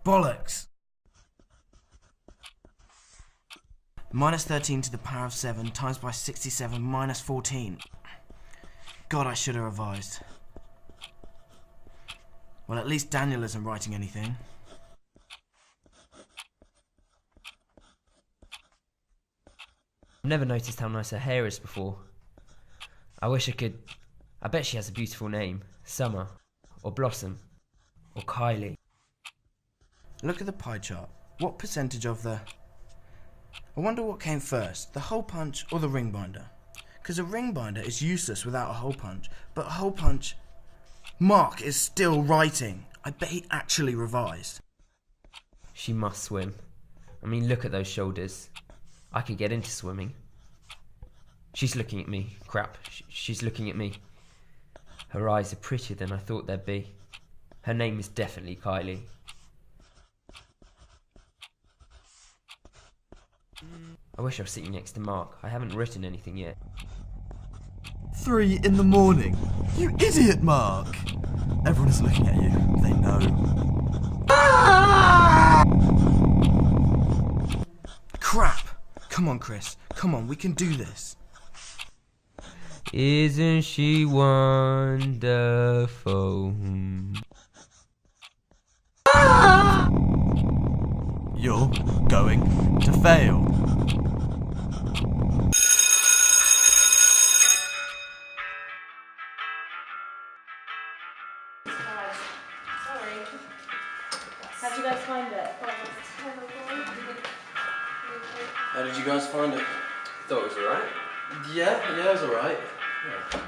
Bollocks! Minus 13 to the power of 7 times by 67 minus 14. God, I should have revised. Well, at least Daniel isn't writing anything. I've never noticed how nice her hair is before. I wish I could. I bet she has a beautiful name. Summer. Or Blossom. Or Kylie. Look at the pie chart. What percentage of the... I wonder what came first, the hole punch or the ring binder? Because a ring binder is useless without a hole punch, but a hole punch... Mark is still writing. I bet he actually revised. She must swim. I mean, look at those shoulders. I could get into swimming. She's looking at me. Crap, she's looking at me. Her eyes are prettier than I thought they'd be. Her name is definitely Kylie. I wish I was sitting next to Mark. I haven't written anything yet. 3 in the morning. You idiot, Mark! Everyone is looking at you. They know. Crap! Come on, Chris. Come on, we can do this. Isn't she wonderful? You're going to fail. Sorry. How'd you guys find it? How did you guys find it? Thought it was alright. Yeah, it was alright. Yeah.